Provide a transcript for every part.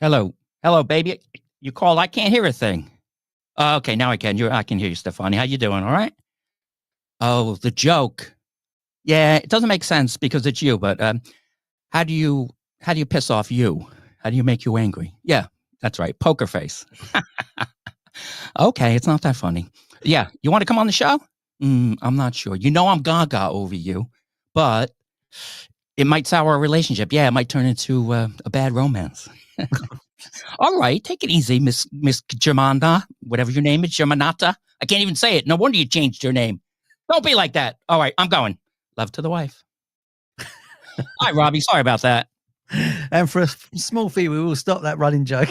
Hello. Hello, baby. You called. I can't hear a thing. Okay, now I can. I can hear you, Stefani. How you doing? All right? Oh, the joke. Yeah, it doesn't make sense because it's you, but how do you piss off you? How do you make you angry? Yeah, that's right. Poker face. Okay, it's not that funny. Yeah, you want to come on the show? I'm not sure. You know I'm gaga over you, but it might sour a relationship. Yeah, it might turn into a bad romance. All right, take it easy, Miss Germana, whatever your name is, Germanata. I can't even say it. No wonder you changed your name. Don't be like that. All right, I'm going. Love to the wife. Hi, Robbie. Sorry about that. And for a small fee, we will stop that running joke.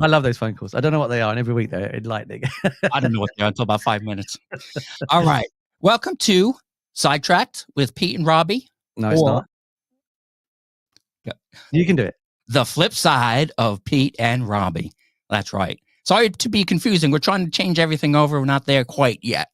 I love those phone calls. I don't know what they are, and every week they're enlightening. I don't know what they are until about 5 minutes. All right. Welcome to Sidetracked with Pete and Robbie. No, it's not. You can do it. The flip side of Pete and Robbie. That's right. Sorry to be confusing. We're trying to change everything over. We're not there quite yet.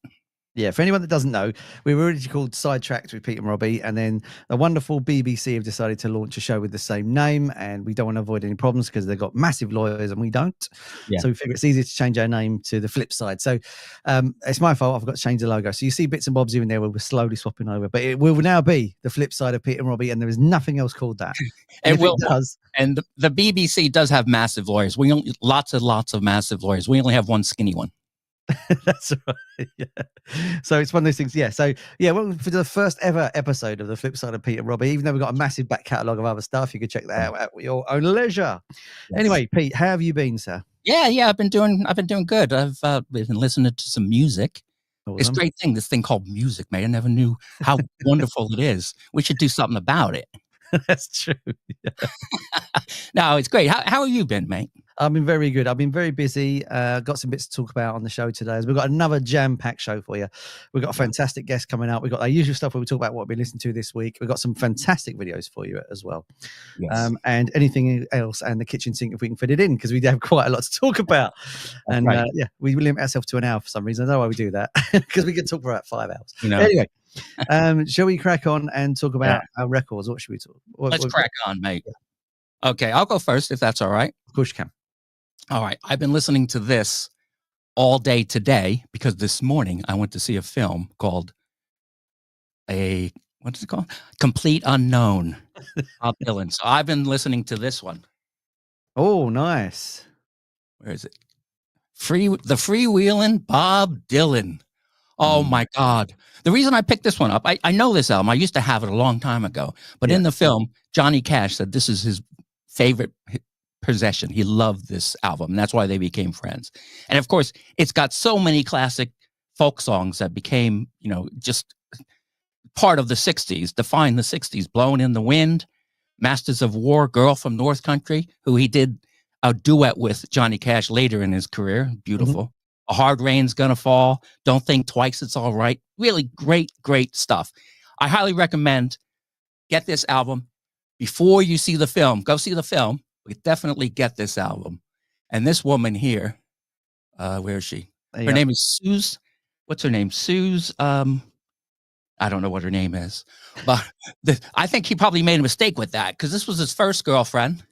Yeah, for anyone that doesn't know, we were originally called Sidetracked with Pete and Robbie, and then the wonderful BBC have decided to launch a show with the same name, and we don't want to avoid any problems because they've got massive lawyers and we don't. Yeah. So we figure it's easier to change our name to the flip side. So it's my fault. I've got to change the logo. So you see bits and bobs here and there where we're slowly swapping over, but it will now be the flip side of Pete and Robbie, and there is nothing else called that. It does. And the BBC does have massive lawyers. Lots of massive lawyers. We only have one skinny one. That's right. Yeah. So it's one of those things. Yeah. So yeah, well, for the first ever episode of the flip side of Pete and Robbie, even though we've got a massive back catalogue of other stuff, you can check that out at your own leisure. Yes. Anyway, Pete, how have you been, sir? Yeah. I've been doing good. I've been listening to some music. Awesome. It's a great thing. This thing called music, mate. I never knew how wonderful it is. We should do something about it. That's true. Yeah. No, it's great. How have you been, mate? I've been very good. I've been very busy. Got some bits to talk about on the show today. We've got another jam-packed show for you. We've got a fantastic guest coming out. We've got our usual stuff where we talk about what we've been listening to this week. We've got some fantastic videos for you as well. Yes. And anything else, and the kitchen sink if we can fit it in, because we have quite a lot to talk about. And right. Yeah, we limit ourselves to an hour for some reason. I don't know why we do that, because we can talk for about 5 hours. You know. Anyway, shall we crack on and talk about our records? What should we talk? Let's crack on, mate. Yeah. Okay, I'll go first if that's all right. Of course you can. All right. I've been listening to this all day today because this morning I went to see a film called what's it called? Complete Unknown. Bob Dylan. So I've been listening to this one. Oh, nice. Where is it? The Freewheelin Bob Dylan. Oh my God. The reason I picked this one up, I know this album. I used to have it a long time ago, but in the film, Johnny Cash said this is his favorite possession. He loved this album, and that's why they became friends. And of course, it's got so many classic folk songs that became, just part of the 60s, defined the 60s. Blowing in the Wind, Masters of War, Girl from North Country, who he did a duet with Johnny Cash later in his career. Beautiful. Mm-hmm. A Hard Rain's Gonna Fall, Don't Think Twice, It's All Right. Really great stuff. I highly recommend get this album before you see the film. Go see the film. We definitely get this album. And this woman here, where is she? Her name is Suze. What's her name? Suze. I don't know what her name is, but I think he probably made a mistake with that because this was his first girlfriend,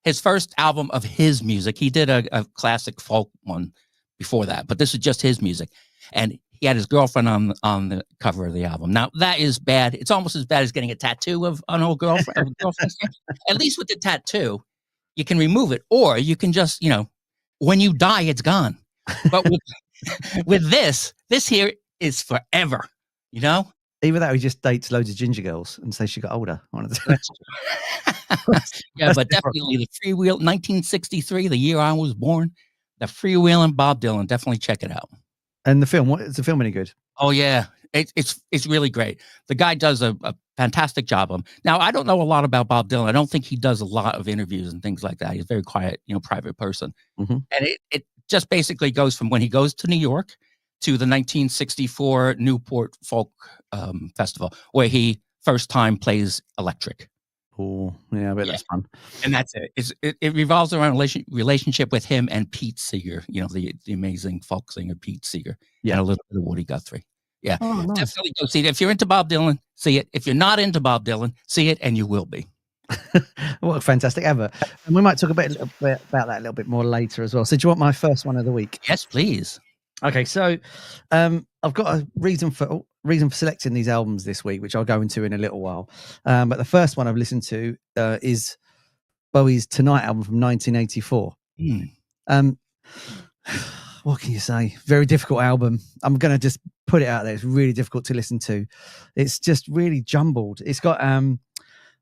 his first album of his music. He did a classic folk one before that, but this is just his music. And he had his girlfriend on the cover of the album. Now, that is bad. It's almost as bad as getting a tattoo of an old girlfriend. At least with the tattoo, you can remove it, or you can just, when you die, it's gone. But with this here is forever, Either that or he just dates loads of ginger girls and says she got older. One of the yeah, but definitely the Freewheel, 1963, the year I was born, the Freewheelin Bob Dylan. Definitely check it out. And the film, is the film any good? Oh, yeah. It's really great. The guy does a fantastic job of him. Now, I don't know a lot about Bob Dylan. I don't think he does a lot of interviews and things like that. He's a very quiet, private person. Mm-hmm. And it just basically goes from when he goes to New York to the 1964 Newport Folk Festival, where he first time plays electric. Oh, yeah, I bet that's fun. And that's it. It revolves around relationship with him and Pete Seeger, the amazing folk singer Pete Seeger. Yeah. And a little bit of Woody Guthrie. Yeah. Oh, nice. Definitely go see it. If you're into Bob Dylan, see it. If you're not into Bob Dylan, see it, and you will be. What a fantastic advert. And we might talk a little bit about that a little bit more later as well. So do you want my first one of the week? Yes, please. Okay, so I've got a reason for selecting these albums this week, which I'll go into in a little while. But the first one I've listened to is Bowie's Tonight album from 1984. What can you say? Very difficult album. I'm going to just put it out there. It's really difficult to listen to. It's just really jumbled. It's got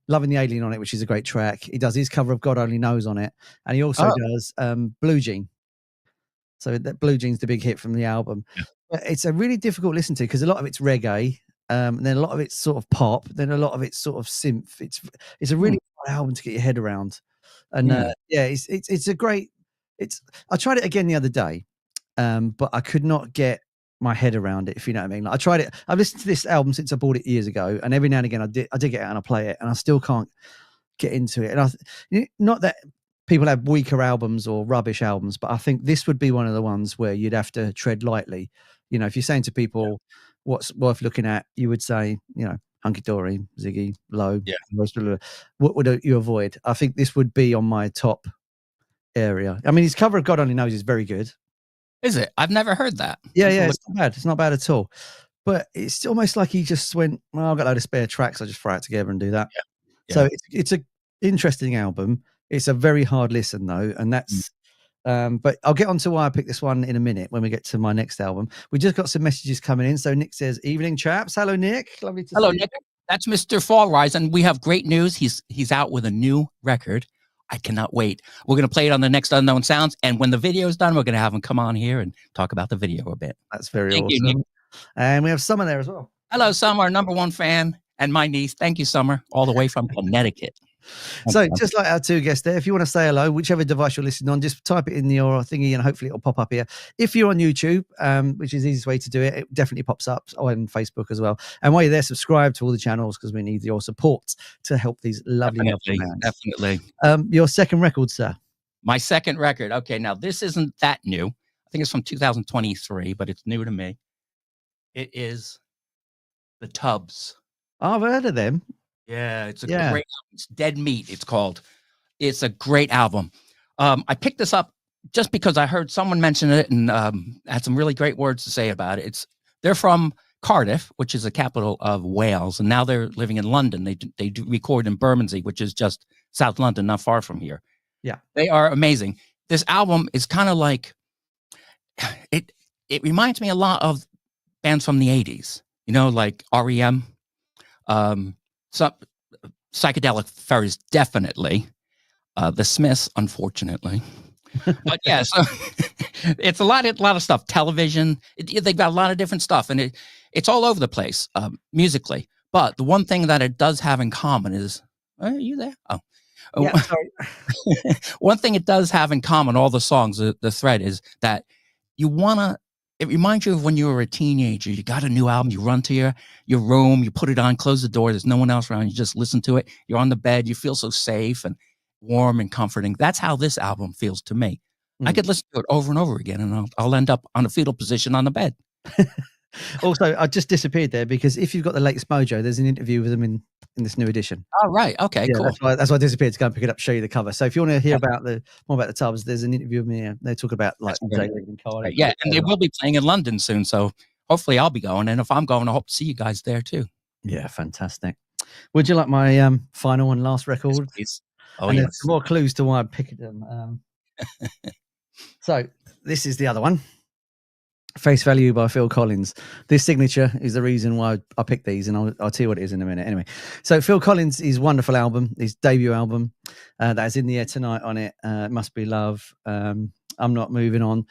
Loving the Alien on it, which is a great track. He does his cover of God Only Knows on it. And he also does Blue Jean. So that Blue Jean's the big hit from the album. Yeah. But it's a really difficult listen to because a lot of it's reggae, and then a lot of it's sort of pop, then a lot of it's sort of synth. It's a really hard album to get your head around. And it's a great. I tried it again the other day, but I could not get my head around it, if you know what I mean. Like I tried it. I've listened to this album since I bought it years ago, and every now and again I dig it out and I play it, and I still can't get into it. And not that people have weaker albums or rubbish albums, but I think this would be one of the ones where you'd have to tread lightly. You know, if you're saying to people what's worth looking at, you would say, you know, Hunky Dory, Ziggy, Low. What would you avoid? I think this would be on my top area. I mean, his cover of God Only Knows is very good. Is it? I've never heard that. Yeah, it's not bad. It's not bad at all. But it's almost like he just went, well, I've got a load of spare tracks. I'll just throw it together and do that. Yeah. So it's an interesting album. It's a very hard listen, though. And that's, but I'll get on to why I picked this one in a minute when we get to my next album. We just got some messages coming in. So Nick says, evening, chaps. Hello, Nick. Lovely to see you. Hello, Nick. That's Mr. Fall Rise. And we have great news. He's out with a new record. I cannot wait. We're going to play it on the next Unknown Sounds. And when the video is done, we're going to have him come on here and talk about the video a bit. That's very awesome. And we have Summer there as well. Hello, Summer, number one fan, and my niece. Thank you, Summer, all the way from Connecticut. So just like our two guests there, if you want to say hello, whichever device you're listening on, just type it in your thingy and hopefully it'll pop up here. If you're on YouTube, which is the easiest way to do it, it definitely pops up on Facebook as well. And while you're there, subscribe to all the channels because we need your support to help these lovely bands. Definitely. Your second record, sir. My second record. Okay, now this isn't that new. I think it's from 2023, but it's new to me. It is the Tubs. Oh, I've heard of them. Yeah, it's a great album. It's Dead Meat, it's called. It's a great album. I picked this up just because I heard someone mention it and had some really great words to say about it. They're from Cardiff, which is the capital of Wales, and now they're living in London. They do record in Bermondsey, which is just South London, not far from here. Yeah, they are amazing. This album is kind of like it reminds me a lot of bands from the 80s, you know, like REM, some Psychedelic Furs, definitely. The Smiths, unfortunately. But yeah, so it's a lot of stuff. Television, they've got a lot of different stuff, and it's all over the place musically. But the one thing that it does have in common is, are you there? Oh, yeah, sorry. One thing it does have in common, all the songs, the thread is that it reminds you of when you were a teenager. You got a new album, you run to your room, you put it on, close the door, there's no one else around, you just listen to it, you're on the bed, you feel so safe and warm and comforting. That's how this album feels to me. I could listen to it over and over again and I'll end up on a fetal position on the bed. Also, I just disappeared there because if you've got the latest Mojo, there's an interview with them in this new edition. Oh, right. Okay, cool. That's why I disappeared to go and pick it up, show you the cover. So if you want to hear about more about the Tubs, there's an interview with me. They talk about like right. Yeah, and they will be playing in London soon. So hopefully I'll be going. And if I'm going, I hope to see you guys there too. Yeah, fantastic. Would you like my final and last record? Yes, please. Oh, and there's more clues to why I picked them. So this is the other one. Face Value by Phil Collins. This signature is the reason why I picked these, and I'll tell you what it is in a minute. Anyway, so Phil Collins' his wonderful album, his debut album, that is in the air tonight on it. Must Be Love. I'm Not Moving On.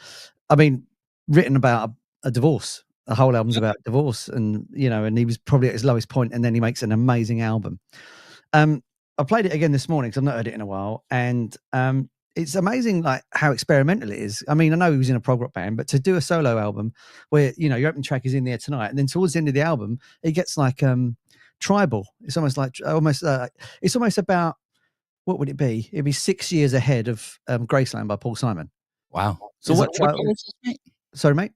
I mean, written about a divorce. The whole album's about divorce, and and he was probably at his lowest point, and then he makes an amazing album. I played it again this morning because I've not heard it in a while, and it's amazing like how experimental it is. I mean, I know he was in a prog rock band, but to do a solo album where your opening track is in there tonight, and then towards the end of the album, it gets like tribal. It's almost like it's almost about, what would it be? It'd be 6 years ahead of Graceland by Paul Simon. Wow. So what year was this, mate? Sorry, mate.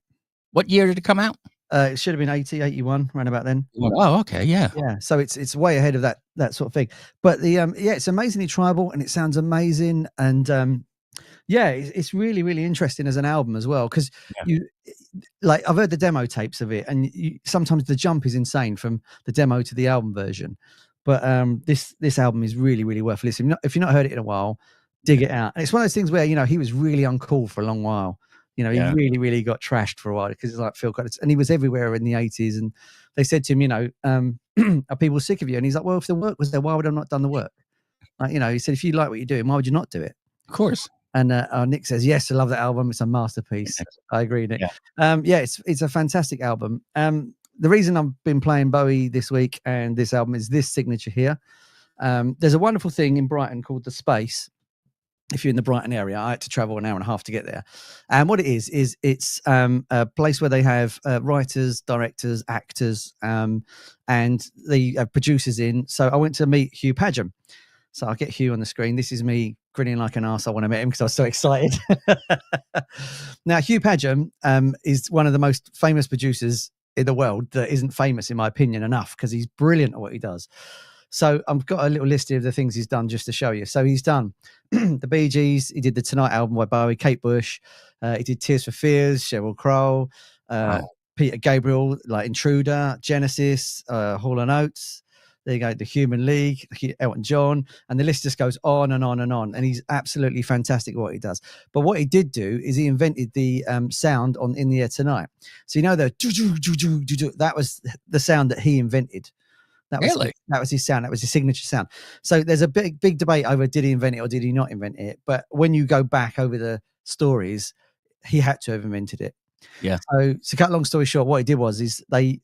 What year did it come out? It should have been 80, 81, around about then. Oh, okay, yeah. Yeah, so it's way ahead of that sort of thing. But the yeah, it's amazingly tribal and it sounds amazing. And yeah, it's really, really interesting as an album as well, because you like, I've heard the demo tapes of it, and sometimes the jump is insane from the demo to the album version. But this album is really, really worth listening. If you've not heard it in a while, dig it out. And it's one of those things where, you know, he was really uncool for a long while. You know, he really, really got trashed for a while, because it's like Phil Collins, and he was everywhere in the 80s. And they said to him, you know, are people sick of you? And he's like, well, if the work was there, why would I not done the work? Like, you know, he said, if you like what you're doing, why would you not do it? Of course. And Nick says, yes, I love that album. It's a masterpiece. I agree, Nick. Yeah, it's a fantastic album. The reason I've been playing Bowie this week and this album is this signature here. There's a wonderful thing in Brighton called The Space. If you're in the Brighton area, I had to travel an hour and a half to get there. And what it is it's a place where they have writers, directors, actors, and the producers in. So I went to meet Hugh Padgham. So I'll get Hugh on the screen. This is me grinning like an arse. I want to meet him because I was so excited. Now, Hugh Padgham is one of the most famous producers in the world that isn't famous, in my opinion, enough, because he's brilliant at what he does. So I've got a little list of the things he's done just to show you. So he's done the Bee Gees. He did the Tonight album by Bowie, Kate Bush. He did Tears for Fears, Sheryl Crow, Peter Gabriel, like Intruder, Genesis, Hall & Oates. There you go, the Human League, Elton John, and the list just goes on and on and on. And he's absolutely fantastic at what he does. But what he did do is he invented the sound on In the Air Tonight. So, you know, that was the sound that he invented. That was his sound. That was his signature sound. So there's a big debate over, did he invent it or did he not invent it? But when you go back over the stories, he had to have invented it. Yeah. So to cut long story short, what he did was he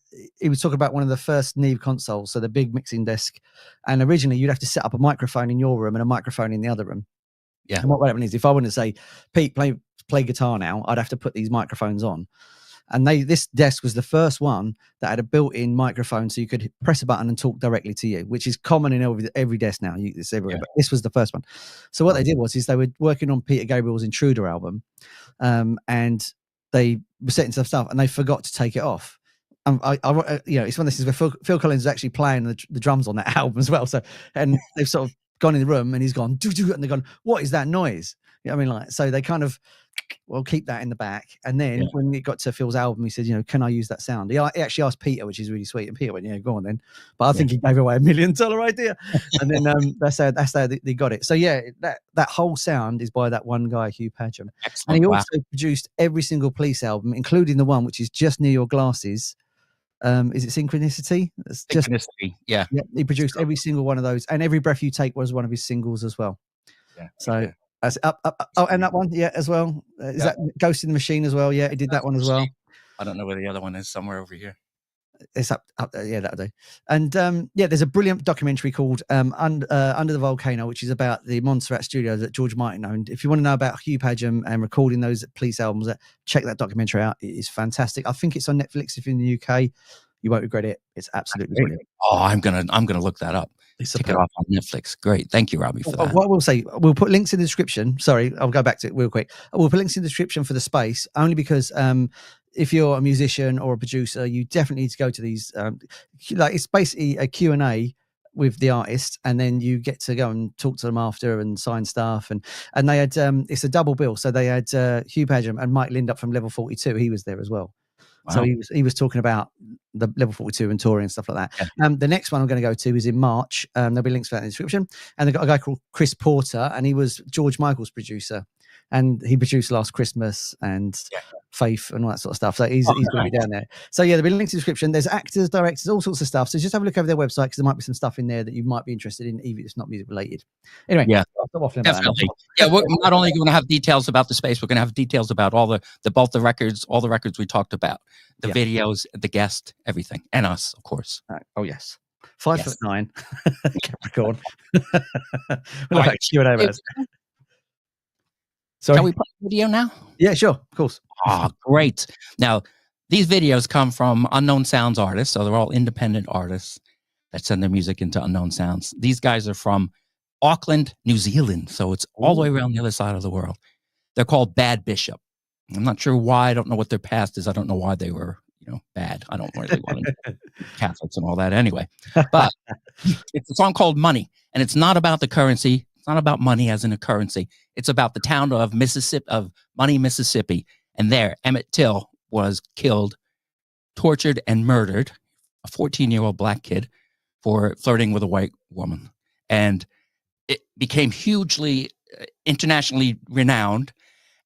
was talking about one of the first Neve consoles, so the big mixing desk. And originally you'd have to set up a microphone in your room and a microphone in the other room. Yeah. And what happened is, if I wanted to say, Pete, play guitar now, I'd have to put these microphones on. And this desk was the first one that had a built-in microphone, so you could press a button and talk directly to you, which is common in every desk now. It's everywhere, but this was the first one. So what they did was they were working on Peter Gabriel's Intruder album, and they were setting stuff, and they forgot to take it off. You know, it's one of those things where Phil Collins is actually playing the drums on that album as well. So, and they've sort of gone in the room, and he's gone doo-doo, and they've gone, what is that noise? You know what I mean? Like, so they kind of, well, keep that in the back. And then when it got to Phil's album, he said, you know, can I use that sound? He actually asked Peter, which is really sweet. And Peter went, yeah, go on then. But I think he gave away $1 million idea. And then that's how they got it. So yeah, that whole sound is by that one guy, Hugh Padgham. Excellent. And he also produced every single Police album, including the one which is just near your glasses. Is it Synchronicity? Synchronicity, yeah. He produced every single one of those. And Every Breath You Take was one of his singles as well. Yeah. So that's up. Oh, and that one, as well. Is that Ghost in the Machine as well? Yeah, he did that one as well. I don't know where the other one is. Somewhere over here. It's up there. Yeah, that'll do. And there's a brilliant documentary called Under the Volcano, which is about the Montserrat studio that George Martin owned. If you want to know about Hugh Padgham and recording those Police albums, check that documentary out. It is fantastic. I think it's on Netflix. If you're in the UK, you won't regret it. It's absolutely brilliant. Oh, I'm gonna look that up. Check it off on Netflix. Great. Thank you, Robbie, for that. What we'll say, we'll put links in the description. Sorry, I'll go back to it real quick. We'll put links in the description for The Space, only because if you're a musician or a producer, you definitely need to go to these. Like, it's basically a Q&A with the artist, and then you get to go and talk to them after and sign stuff. And they had, it's a double bill. So they had Hugh Padgham and Mike Lindup from Level 42. He was there as well. Wow. So he was talking about the Level 42 and touring and stuff like that. Yeah. The next one I'm going to go to is in March. There'll be links for that in the description. And they've got a guy called Chris Porter, and he was George Michael's producer. And he produced Last Christmas and Faith and all that sort of stuff. So he's going to be down there. So yeah, there'll be links in the description. There's actors, directors, all sorts of stuff. So just have a look over their website, because there might be some stuff in there that you might be interested in, even if it's not music related. Anyway, I'll stop waffling about definitely. Yeah, we're not only going to have details about The Space, we're going to have details about all both the records, all the records we talked about, the videos, the guest, everything, and us, of course. Oh yes. 5'9", Capricorn. We'll have Q&A. Sorry? Can we play a video now? Yeah, sure, of course. Oh, great. Now, these videos come from Unknown Sounds artists, so they're all independent artists that send their music into Unknown Sounds. These guys are from Auckland, New Zealand, so it's all the way around the other side of the world. They're called Bad Bishop. I'm not sure why. I don't know what their past is. I don't know why they were, bad. I don't really want to Catholics and all that anyway. But it's a song called Money, and it's not about the currency. It's not about money as in a currency. It's about the town of Money, Mississippi. And there, Emmett Till was killed, tortured, and murdered, a 14-year-old black kid, for flirting with a white woman. And it became hugely internationally renowned,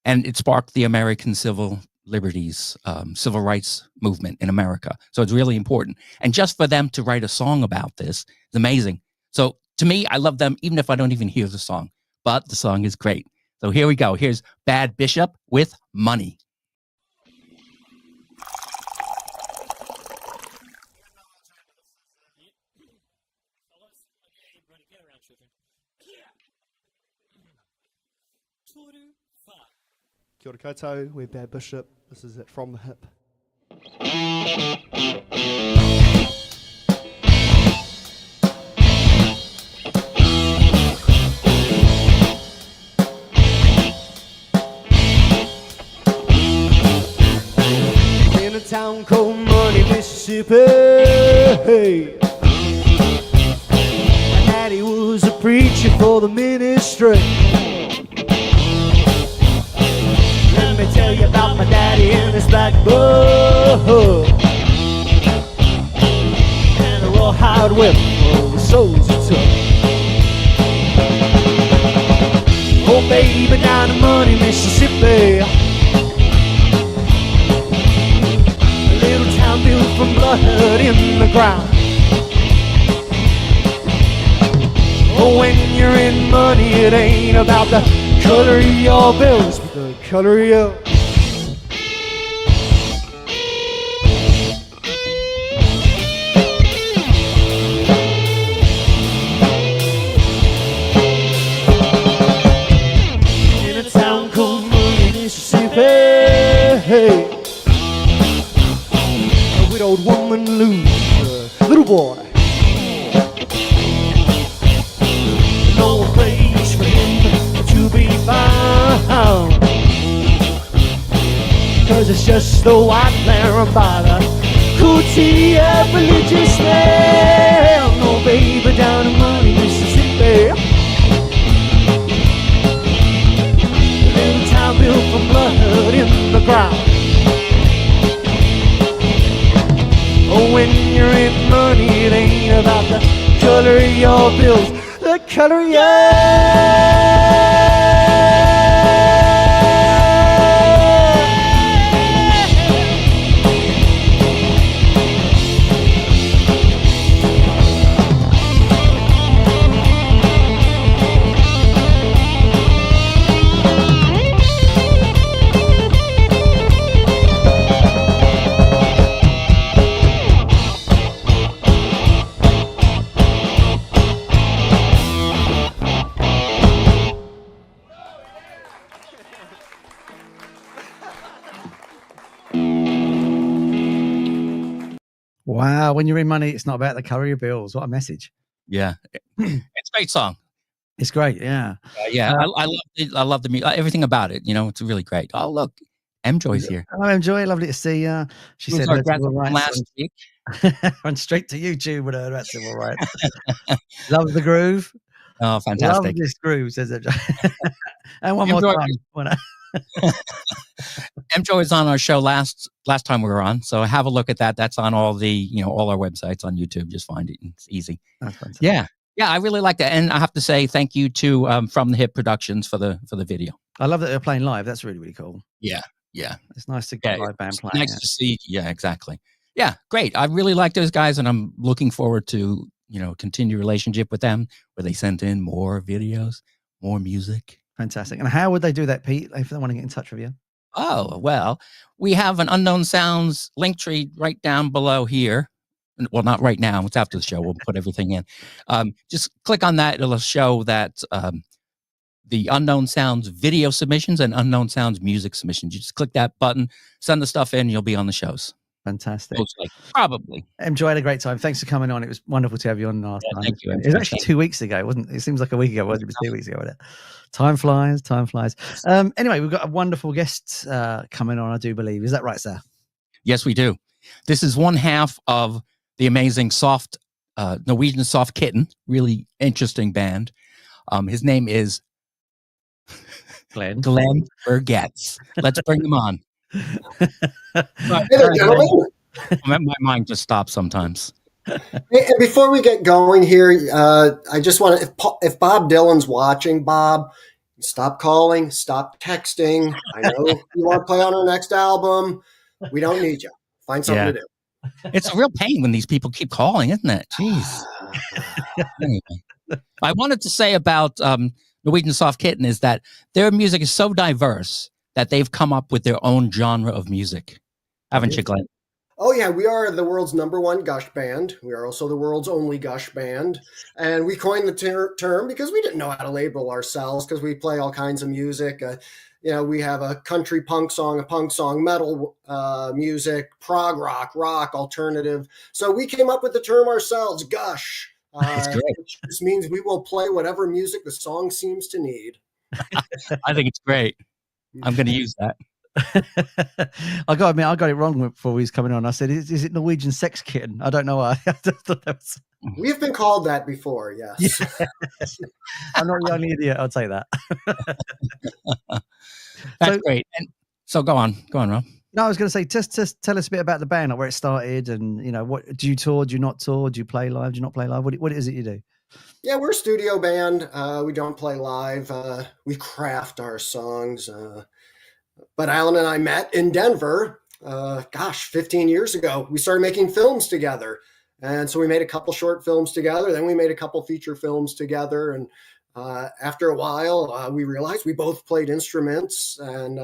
and it sparked the American civil liberties, civil rights movement in America. So it's really important. And just for them to write a song about this is amazing. So to me, I love them, even if I don't even hear the song. But the song is great. So here we go. Here's Bad Bishop with Money. Kia ora koutou, we're Bad Bishop. This is it from the hip. In a town called Money, Mississippi, my daddy was a preacher for the ministry. Let me tell you about my daddy and his black book, and a raw hide whip for the souls he took. Oh baby, down in Money, Mississippi, a little town built from blood in the ground. Oh, when you're in money, it ain't about the color of your bills, but the color of your... In a town called Money, Mississippi, a widowed woman loses a little boy. No place for him to be found, 'cause it's just the white man run by the coochie of religious man. No baby, down in Money, Mississippi, a little town built from blood in the ground. Oh, when you're in money, it ain't about the color of your bills, the color of your... Wow, when you're in money, it's not about the color of your bills. What a message. Yeah. It's a great song. It's great, yeah. I love the music, everything about it. It's really great. Oh, look, M Joy's here. Hello, M Joy. Lovely to see you. She said our her civil grandson rights. last week. Went straight to YouTube with her about civil rights. Love the groove. Oh, fantastic. Love this groove, says it. And one M. more Joy- time. M Joy was on our show last time we were on, so have a look at that. That's on all the all our websites on YouTube. Just find it. It's easy. That's fantastic. Yeah, I really like that, and I have to say thank you to From the Hip Productions for the video. I love that they're playing live. That's really, really cool. Yeah. It's nice to get a live band playing. Nice to see. Yeah, exactly. Yeah, great. I really like those guys, and I'm looking forward to continue relationship with them, where they send in more videos, more music. Fantastic. And how would they do that, Pete, if they want to get in touch with you? Oh, well, we have an Unknown Sounds link tree right down below here. Well, not right now. It's after the show. We'll put everything in. Just click on that. It'll show that the Unknown Sounds video submissions and Unknown Sounds music submissions. You just click that button, send the stuff in, you'll be on the shows. Fantastic. Most likely. Probably. Enjoyed had a great time. Thanks for coming on. It was wonderful to have you on last time. Thank you. It was actually 2 weeks ago, wasn't it? It seems like a week ago, wasn't it? It was 2 weeks ago, wasn't it? Time flies. Anyway, we've got a wonderful guest coming on, I do believe. Is that right, sir? Yes, we do. This is one half of the amazing soft Norwegian soft Kitten, really interesting band. His name is Glenn Berggoetz. Let's bring him on. Hey there, gentlemen. My mind just stops sometimes. Hey, and before we get going here, I just want to, if Bob Dylan's watching, Bob, stop calling, stop texting. I know you want to play on our next album. We don't need you. Find something to do. It's a real pain when these people keep calling, isn't it? Jeez. Anyway, I wanted to say about Norwegian Soft Kitten is that their music is so diverse that they've come up with their own genre of music. Haven't you, Glenn? Oh, yeah, we are the world's #1 Gush band. We are also the world's only Gush band. And we coined the term because we didn't know how to label ourselves because we play all kinds of music. We have a country punk song, metal music, prog rock, alternative. So we came up with the term ourselves, Gush. Which just means we will play whatever music the song seems to need. I think it's great. I'm going to use that. I got to admit, I got it wrong before he was coming on. I said, "Is it Norwegian sex kitten?" I don't know why. We've been called that before. Yes. I'm not the only idiot. I'll say that. That's great. And so go on, Rob. No, I was going to say, just tell us a bit about the band, like where it started, and what do you tour? Do you not tour? Do you play live? Do you not play live? What is it you do? Yeah, we're a studio band. We don't play live. We craft our songs. But Alan and I met in Denver, 15 years ago. We started making films together. And so we made a couple short films together. Then we made a couple feature films together. And after a while, we realized we both played instruments. And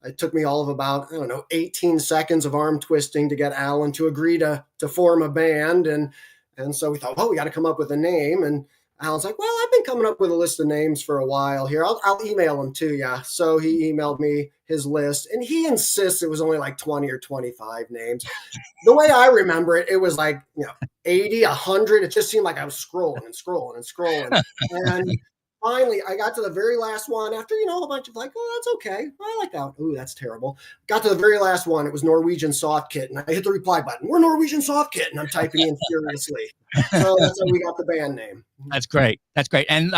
it took me all of about, 18 seconds of arm twisting to get Alan to agree to form a band. And so we thought, we got to come up with a name. And Alan's like, well, I've been coming up with a list of names for a while here. I'll email them to you. So he emailed me his list, and he insists it was only like 20 or 25 names. The way I remember it, it was like 80, 100. It just seemed like I was scrolling. And finally, I got to the very last one after, a bunch of like, oh, that's okay. I like that. Ooh, that's terrible. Got to the very last one. It was Norwegian Soft Kitten. I hit the reply button. We're Norwegian Soft Kitten. I'm typing in furiously. So that's how we got the band name. That's great. And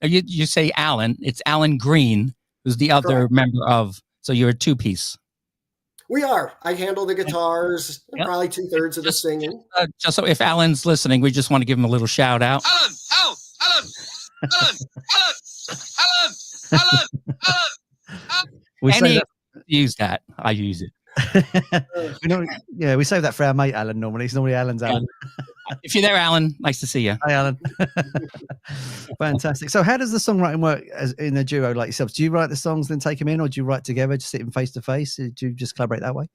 you say Alan. It's Alan Green, who's the other Correct. member of. So you're a two-piece. We are. I handle the guitars, and probably 2/3 of the singing. Just so if Alan's listening, we just want to give him a little shout out. Alan. Use that. I use it. We save that for our mate Alan normally. It's normally Alan's Alan. If you're there, Alan, nice to see you. Hi, Alan. Fantastic. So how does the songwriting work as in a duo like yourselves? Do you write the songs, then take them in, or do you write together, just sitting face to face? Do you just collaborate that way?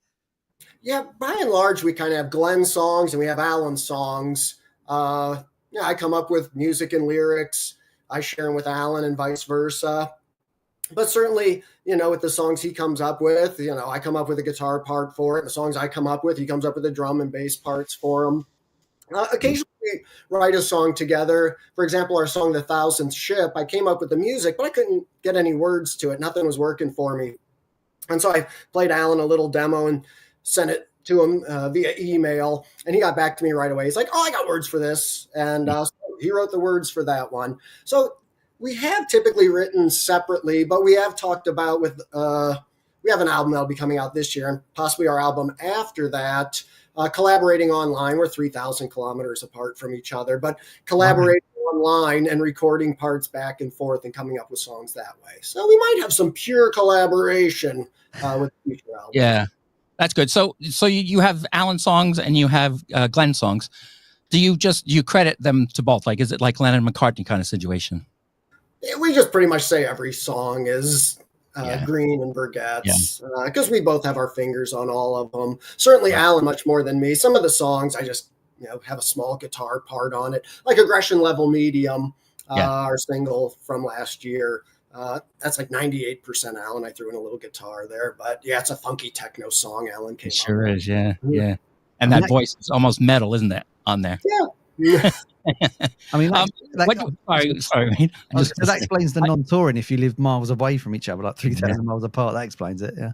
Yeah, by and large, we kind of have Glenn songs and we have Alan songs. I come up with music and lyrics. I share them with Alan and vice versa. But certainly, with the songs he comes up with, I come up with a guitar part for it. The songs I come up with, he comes up with the drum and bass parts for them. Occasionally we write a song together. For example, our song, The Thousandth Ship, I came up with the music, but I couldn't get any words to it. Nothing was working for me. And so I played Alan a little demo and sent it to him via email. And he got back to me right away. He's like, I got words for this. And so he wrote the words for that one. So we have typically written separately, but we have talked about we have an album that'll be coming out this year and possibly our album after that. Collaborating online. We're 3,000 kilometers apart from each other, but collaborating online and recording parts back and forth and coming up with songs that way. So we might have some pure collaboration with the future album. Yeah, that's good. So you have Alan songs and you have Glenn songs. Do you credit them to both? Like, is it like Lennon and McCartney kind of situation? We just pretty much say every song is Green and Berggoetz, because we both have our fingers on all of them. Certainly Alan much more than me. Some of the songs I just have a small guitar part on it, like Aggression Level Medium, our single from last year. That's like 98% Alan. I threw in a little guitar there, but it's a funky techno song Alan came up with. Sure is, yeah. And that voice is almost metal, isn't it, on there? Yeah. I mean, sorry. That explains the non-touring if you live miles away from each other, like 3,000 miles apart. That explains it, yeah.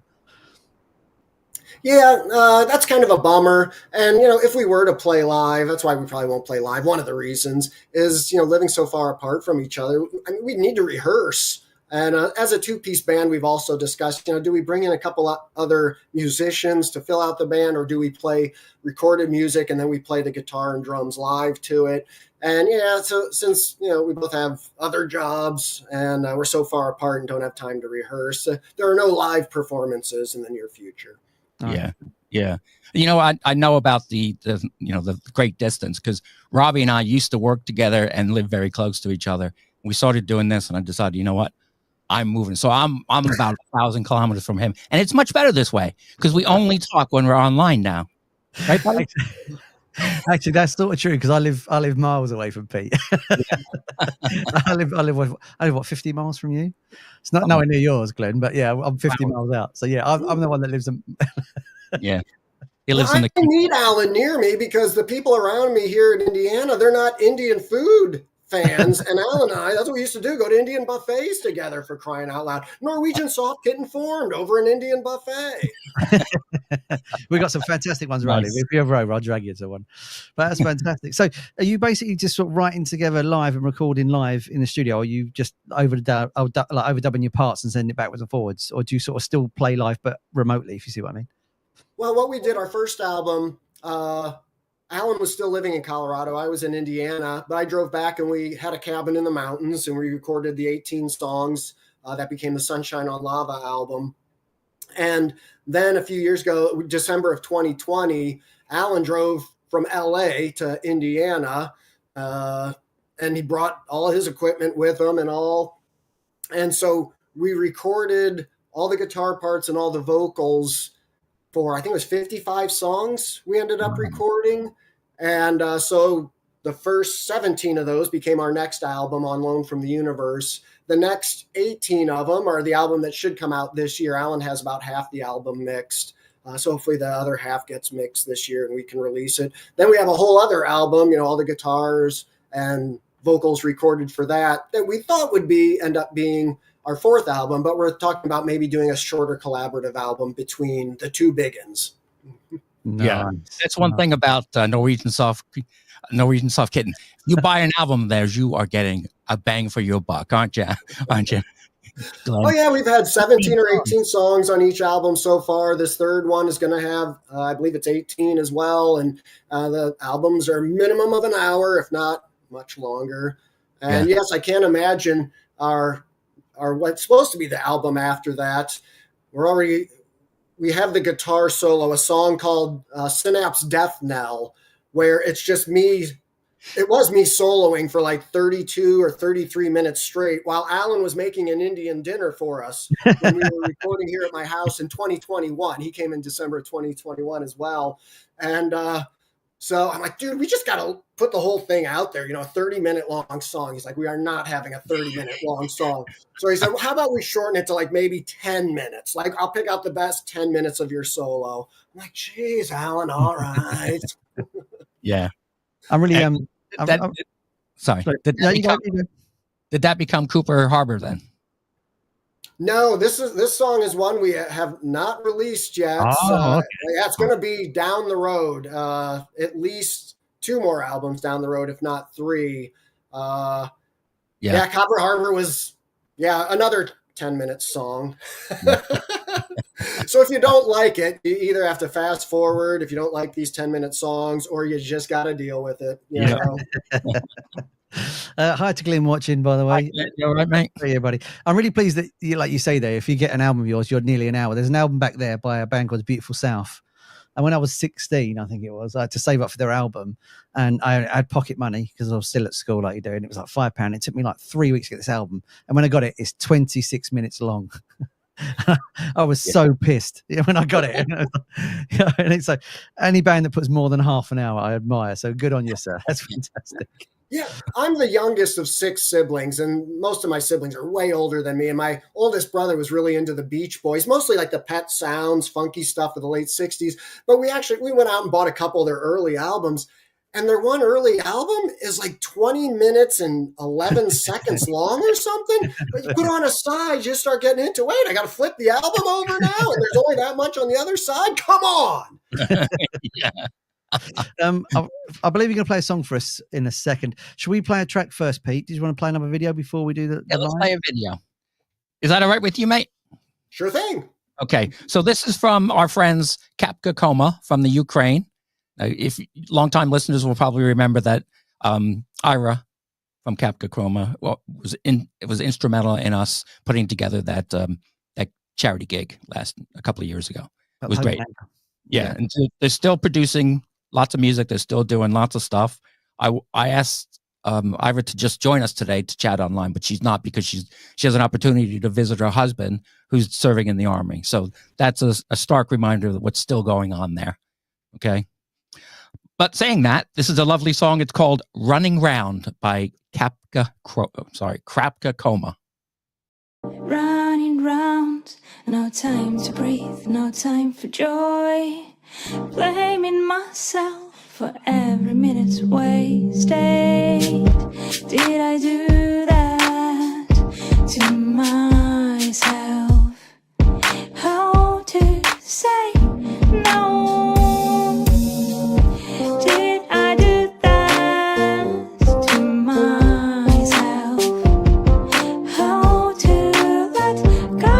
Yeah, that's kind of a bummer. And, if we were to play live, that's why we probably won't play live. One of the reasons is, living so far apart from each other. I mean, we need to rehearse. And as a two-piece band, we've also discussed, do we bring in a couple of other musicians to fill out the band, or do we play recorded music and then we play the guitar and drums live to it? And so since, we both have other jobs and we're so far apart and don't have time to rehearse, there are no live performances in the near future. Yeah. Yeah. I know about the great distance, because Robbie and I used to work together and live very close to each other. We started doing this and I decided, you know what? I'm moving. So I'm about 1,000 kilometers from him. And it's much better this way because we only talk when we're online now. Right, buddy? Actually, that's sort of true because I live miles away from Pete. I live what, 50 miles from you? It's not nowhere near yours, Glenn, but yeah, I'm 50 miles out. So yeah, I'm the one that lives in. Yeah, he lives in the. I need Alan near me because the people around me here in Indiana, they're not Indian food fans, and Alan and I, that's what we used to do, go to Indian buffets together, for crying out loud. Norwegian soft kitten formed over an Indian buffet. We got some fantastic ones, Riley. Nice. If you're ever over, I'll drag you to one. But that's fantastic. So are you basically just sort of writing together live and recording live in the studio, or are you just overdubbing your parts and sending it backwards and forwards, or do you sort of still play live but remotely, if you see what I mean? Well, what we did, our first album, Alan was still living in Colorado. I was in Indiana, but I drove back and we had a cabin in the mountains and we recorded the 18 songs that became the Sunshine on Lava album. And then a few years ago, December of 2020, Alan drove from LA to Indiana and he brought all of his equipment with him and all. And so we recorded all the guitar parts and all the vocals for, I think it was 55 songs we ended up recording. And so the first 17 of those became our next album, On Loan from the Universe. The next 18 of them are the album that should come out this year. Alan has about half the album mixed. So hopefully the other half gets mixed this year and we can release it. Then we have a whole other album, all the guitars and vocals recorded for that we thought would end up being our fourth album, but we're talking about maybe doing a shorter collaborative album between the two big uns. Nice. Yeah, that's one thing about Norwegian soft kitten. You buy an album of theirs, you are getting a bang for your buck, aren't you? Oh yeah, we've had 17 or 18 songs on each album so far. This third one is going to have, I believe it's 18 as well, and the albums are minimum of an hour, if not much longer. And yes, I can't imagine our what's supposed to be the album after that. We have the guitar solo, a song called Synapse Death Knell, where it's just me. It was me soloing for like 32 or 33 minutes straight while Alan was making an Indian dinner for us when we were recording here at my house in 2021. He came in December of 2021 as well. And so I'm like, dude, we just got to put the whole thing out there, a 30-minute long song. He's like, we are not having a 30-minute long song. So he said, well, how about we shorten it to like maybe 10 minutes? Like, I'll pick out the best 10 minutes of your solo. I'm like, geez, Alan, all right. Yeah. I'm really, sorry. Did that become Cooper Harbor then? No, this song is one we have not released yet. Oh, okay. Yeah, it's going to be down the road, at least 2 more albums down the road, if not 3. Copper Harbor was, another 10-minute song. So if you don't like it, you either have to fast forward if you don't like these 10-minute songs, or you just got to deal with it. You know? Hi to Glenn watching, by the way. You all right, mate? Yeah, buddy. I'm really pleased that like you say there, if you get an album of yours, you're nearly an hour. There's an album back there by a band called Beautiful South. And when I was 16, I think it was, I had to save up for their album, and I had pocket money because I was still at school like you do, and it was like £5. It took me like 3 weeks to get this album. And when I got it, it's 26 minutes long. I was so pissed when I got it. And it's like, any band that puts more than half an hour, I admire. So good on you, sir. That's fantastic. Yeah, I'm the youngest of 6 siblings, and most of my siblings are way older than me. And my oldest brother was really into the Beach Boys, mostly like the Pet Sounds, funky stuff of the late 60s. But we went out and bought a couple of their early albums. and their one early album is like 20 minutes and 11 seconds long or something. But you put on a side, you start getting into, wait, I got to flip the album over now, and there's only that much on the other side. Come on. Yeah. I believe you're going to play a song for us in a second. Should we play a track first, Pete? Did you want to play another video before we do the Let's line? play a video. Is that all right with you, mate? Sure thing. Okay, so this is from our friends Krapka KOMA from the Ukraine. If longtime listeners will probably remember that Ira from Krapka KOMA was instrumental in us putting together that that charity gig a couple of years ago. It was great. Yeah, and they're still producing lots of music. They're still doing lots of stuff. I asked Ira to just join us today to chat online, but she's not, because she has an opportunity to visit her husband who's serving in the army. So that's a stark reminder of what's still going on there. Okay. But saying that, this is a lovely song. It's called Running Round by Krapka KOMA. Running round, no time to breathe, no time for joy. Blaming myself for every minute's wasted. Did I do that to myself? How to say no? Did I do that to myself? How to let go?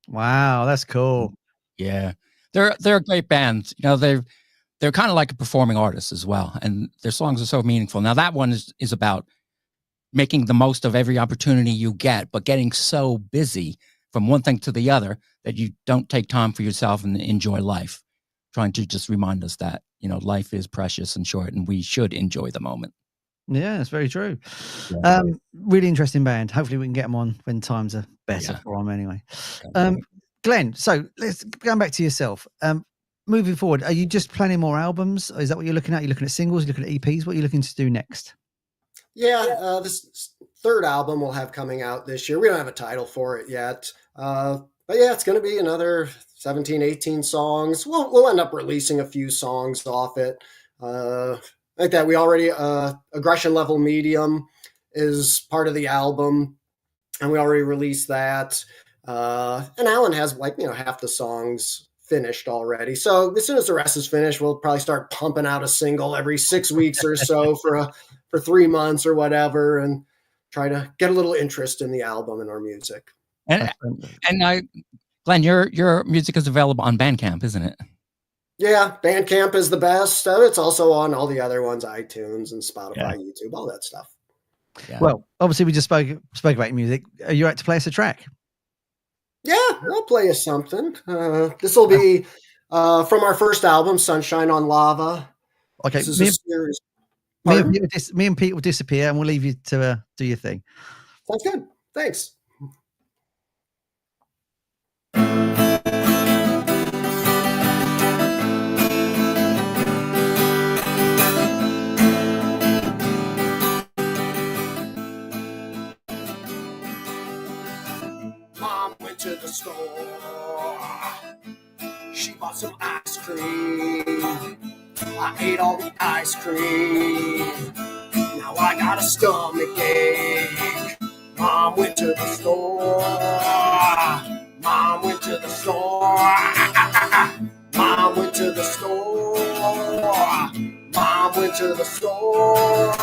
Wow, that's cool. Yeah, they're a great band. You know, they're kind of like a performing artist as well, and their songs are so meaningful. Now that one is about making the most of every opportunity you get, but getting so busy from one thing to the other that you don't take time for yourself and enjoy life. Trying to just remind us that, you know, life is precious and short, and we should enjoy the moment. Yeah, it's very true. Yeah. Really interesting band. Hopefully we can get them on when times are better for them anyway. Glenn, so let's going back to yourself. Moving forward, are you just planning more albums? Is that what you're looking at? You're looking at singles, you're looking at EPs? What are you looking to do next? Yeah, this third album we'll have coming out this year. We don't have a title for it yet. But yeah, it's going to be another 17, 18 songs. We'll end up releasing a few songs off it. Like that, we already, Aggression Level Medium is part of the album, and we already released that. And Alan has half the songs finished already. So as soon as the rest is finished, we'll probably start pumping out a single every 6 weeks or so for 3 months or whatever, and try to get a little interest in the album and our music. And Glenn, your music is available on Bandcamp, isn't it? Yeah, Bandcamp is the best. It's also on all the other ones, iTunes and Spotify, YouTube, all that stuff. Yeah. Well, obviously we just spoke about your music. Are you right to play us a track? Yeah, I'll play you something. This will be from our first album, Sunshine on Lava. Okay, this is a series. Me and Pete will disappear, and we'll leave you to do your thing. Sounds good. Thanks. Mom went to the store. She bought some ice cream. I ate all the ice cream. Now I got a stomach ache. Mom went to the store. Mom went to the store. Mom went to the store. Mom went to the store.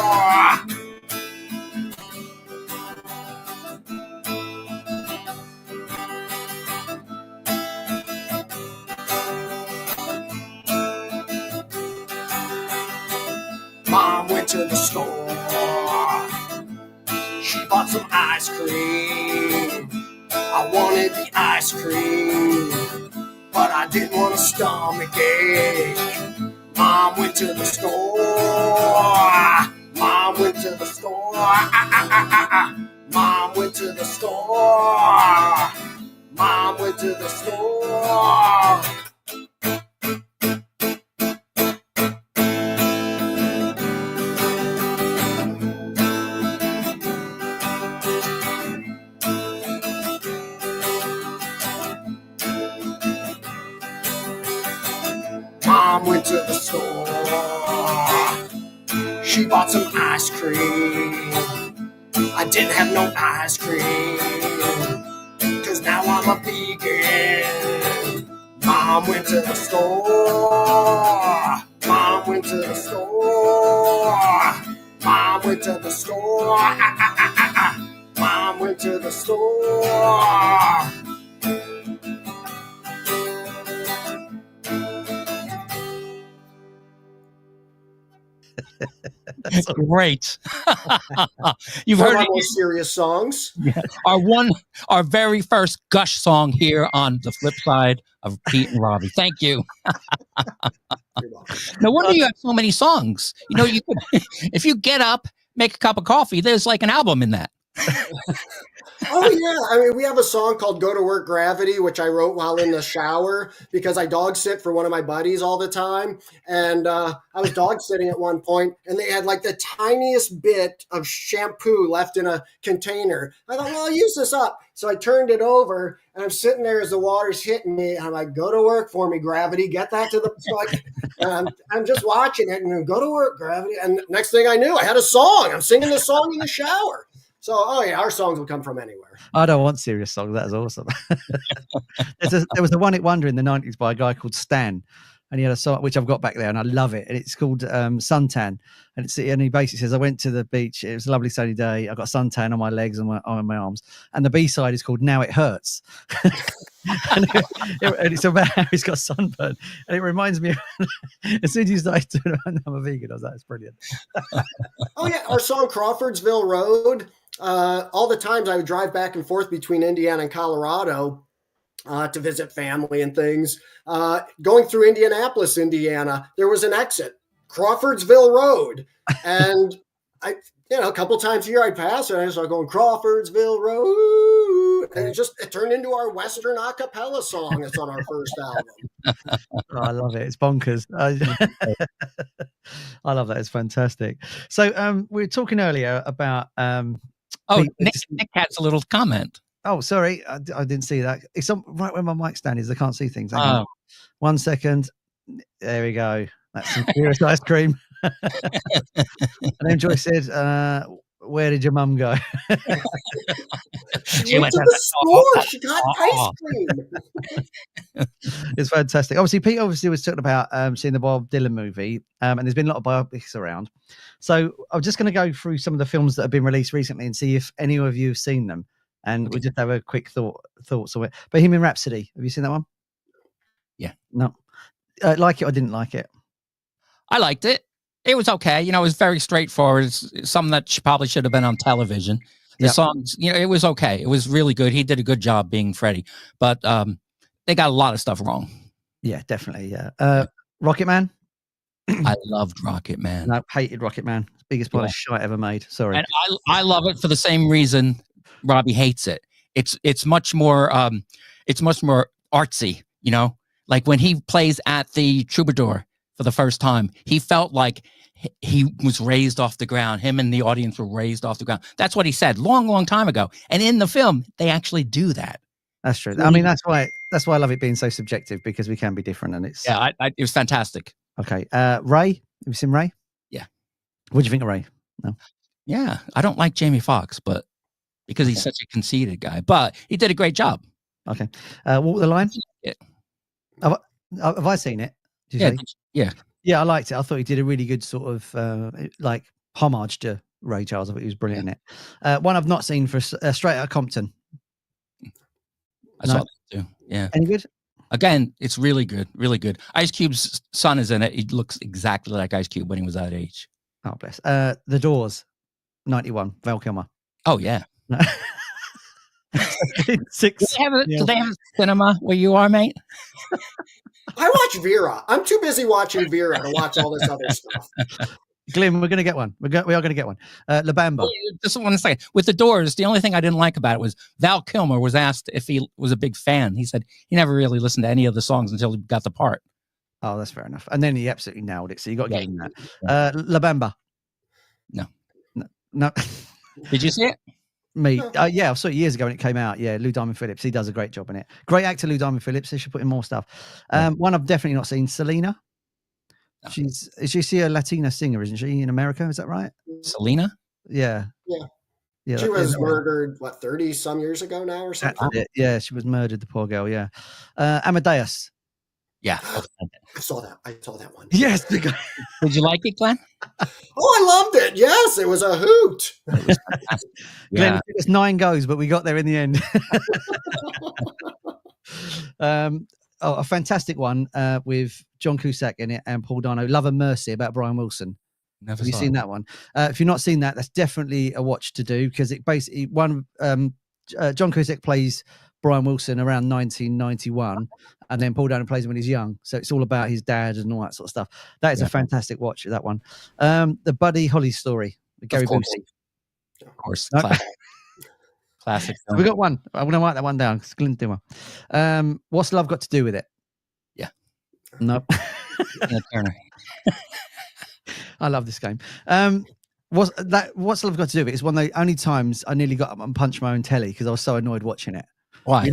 Mom went to the store. She bought some ice cream. I wanted the ice cream, but I didn't want a stomach ache. Mom went to the store. Mom went to the store. Mom went to the store. Mom went to the store. Mom went to the store. She bought some ice cream. I didn't have no ice cream, 'cause now I'm a vegan. Mom went to the store. Mom went to the store. Mom went to the store. Mom went to the store. That's great. You've One heard of our it. more serious songs. Our very first Gush song here on the flip side of Pete and Robbie. Thank you. No wonder you have so many songs. You could, if you get up, make a cup of coffee, there's like an album in that. Oh yeah, I mean, we have a song called "Go to Work Gravity," which I wrote while in the shower because I dog sit for one of my buddies all the time, and I was dog sitting at one point, and they had like the tiniest bit of shampoo left in a container. I thought, well, I'll use this up, so I turned it over, and I'm sitting there as the water's hitting me, and I'm like, "Go to work for me, gravity, get that to the." I'm just watching it, and go to work, gravity, and next thing I knew, I had a song. I'm singing the song in the shower. So, our songs will come from anywhere. I don't want serious songs. That's awesome. There was a one-hit wonder in the 90s by a guy called Stan, and he had a song which I've got back there, and I love it. And it's called Suntan, and he basically says, "I went to the beach. It was a lovely sunny day. I got suntan on my legs and on my arms." And the B-side is called "Now It Hurts," and it's about how he's got sunburn. And it reminds me, as soon as you started doing it, I'm a vegan. I was like, "That's brilliant." Oh yeah, our song "Crawfordsville Road." All the times I would drive back and forth between Indiana and Colorado to visit family and things. Going through Indianapolis, Indiana, there was an exit, Crawfordsville Road. And a couple times a year I'd pass and I start going Crawfordsville Road, and it turned into our Western a cappella song. It's on our first album. Oh, I love it. It's bonkers. I love that. It's fantastic. So we were talking earlier about Nick has a little comment. Oh, sorry, I didn't see that. It's on right where my mic stand is. I can't see things. Hang on. 1 second. There we go. That's some serious ice cream. And then Joyce said, "Where did your mum go?" She went to the store. She got ice cream. It's fantastic. Obviously, Pete was talking about seeing the Bob Dylan movie, and there's been a lot of biopics around. So I'm just going to go through some of the films that have been released recently and see if any of you have seen them. And we'll just have a quick thoughts on it. Bohemian Rhapsody. Have you seen that one? Yeah. No. Like it or didn't like it? I liked it. It was okay. It was very straightforward. It's something that probably should have been on television. The songs, it was okay. It was really good. He did a good job being Freddie, but they got a lot of stuff wrong. Yeah, definitely. Yeah. Rocket Man. I loved Rocket Man. No, hated Rocket Man. Biggest pile of shite ever made. Sorry. And I love it for the same reason Robbie hates it. It's much more artsy. Like when he plays at the Troubadour for the first time, he felt like he was raised off the ground. Him and the audience were raised off the ground. That's what he said long time ago. And in the film, they actually do that. That's true. I mean, that's why I love it being so subjective, because we can be different, and it's it was fantastic. Okay. Ray, have you seen Ray? Yeah. What do you think of Ray? No. Yeah, I don't like Jamie Foxx, but because he's such a conceited guy, but he did a great job. Okay. Walk the Line. Yeah. Have I seen it? Yeah, I liked it. I thought he did a really good sort of like homage to Ray Charles. I thought he was brilliant in it. One I've not seen for Straight Outta Compton. I saw that too. Yeah. Any good? Again, it's really good, really good. Ice Cube's son is in it. He looks exactly like Ice Cube when he was that age. Oh, bless. The Doors, 91, Val Kilmer. Oh, yeah. 6. Do they have a cinema where you are, mate? I watch Vera. I'm too busy watching Vera to watch all this other stuff. Glenn, we're going to get one. We are going to get one. La Bamba. Just 1 second. With the Doors, the only thing I didn't like about it was Val Kilmer was asked if he was a big fan. He said he never really listened to any of the songs until he got the part. Oh, that's fair enough. And then he absolutely nailed it. So you got to get him that. La Bamba. No. Did you see it? Me? Yeah, I saw it years ago when it came out. Yeah, Lou Diamond Phillips. He does a great job in it. Great actor, Lou Diamond Phillips. They should put in more stuff. One I've definitely not seen, Selena. No. She's a Latina singer, isn't she, in America? Is that right? Selena? Yeah. She was murdered, 30 some years ago now or something? That's it. Yeah, she was murdered, the poor girl, yeah. Amadeus. Yeah. I saw that one. Yes. Did you like it, Glenn? Oh, I loved it. Yes, it was a hoot. Glenn, it was 9 goes, but we got there in the end. A fantastic one with John Cusack in it and Paul Dano, Love and Mercy, about Brian Wilson. Have you seen that one? If you've not seen that, that's definitely a watch to do, because it basically John Cusack plays Brian Wilson around 1991, and then Paul Dano plays him when he's young. So it's all about his dad and all that sort of stuff. That is a fantastic watch, that one. The Buddy Holly story with Gary Busey. Of course. No? Classic. So we got one. I'm going to write that one down. What's Love Got to Do with It? Yeah. No. Turner. I love this game. What's Love Got to Do with It? It's one of the only times I nearly got up and punched my own telly because I was so annoyed watching it. Why?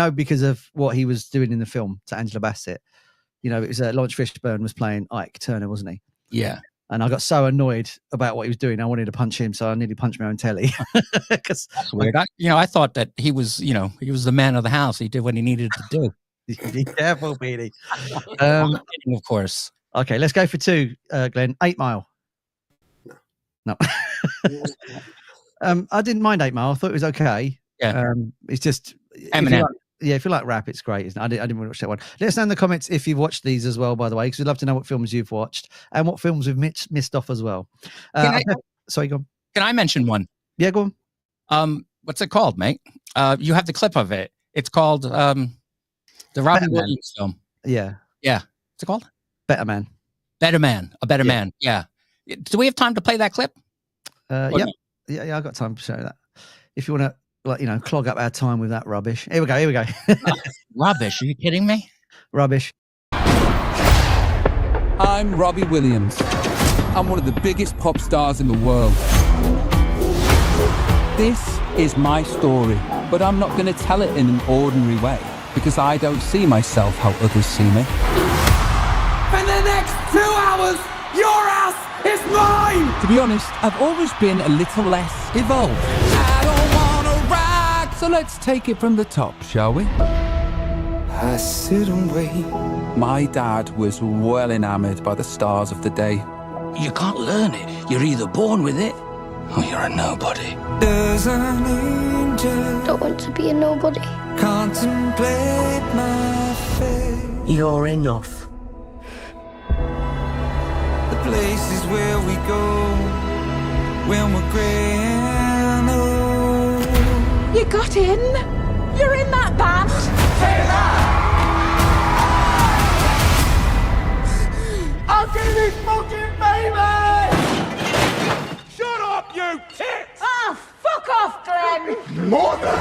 Because of what he was doing in the film to Angela Bassett. It was Lawrence Fishburne was playing Ike Turner, wasn't he? Yeah. And I got so annoyed about what he was doing. I wanted to punch him, so I nearly punched my own telly. That's weird. I thought that he was the man of the house. He did what he needed to do. Be careful, Beanie. Of course. Okay, let's go for 2, Glenn. 8 Mile. No. I didn't mind 8 Mile. I thought it was okay. Yeah. It's just Eminem. If you like rap, it's great, isn't it? I didn't want to watch that one. Let us know in the comments if you've watched these as well, by the way, because we'd love to know what films you've watched and what films we've missed off as well. Sorry, go on. Can I mention one? Yeah, go on. What's it called, mate? You have the clip of it. It's called the Robbie Williams film. Yeah. Yeah. What's it called? Better Man. A Better Man. Yeah. Do we have time to play that clip? Yep. Yeah, I got time to show that. If you want to, like, clog up our time with that rubbish. Here we go. Rubbish? Are you kidding me? Rubbish. I'm Robbie Williams. I'm one of the biggest pop stars in the world. This is my story, but I'm not going to tell it in an ordinary way because I don't see myself how others see me. For the next 2 hours, your ass is mine! To be honest, I've always been a little less evolved. I don't want to rock, so let's take it from the top, shall we? I sit and wait. My dad was well enamoured by the stars of the day. You can't learn it. You're either born with it or you're a nobody. There's an angel. Don't want to be a nobody. Contemplate my fate. You're enough. The places where we go when we're grey and old. You got in? You're in that band? Take that! I'll do this fucking baby! Shut up, you tits! Oh, fuck off, Glenn! Mother!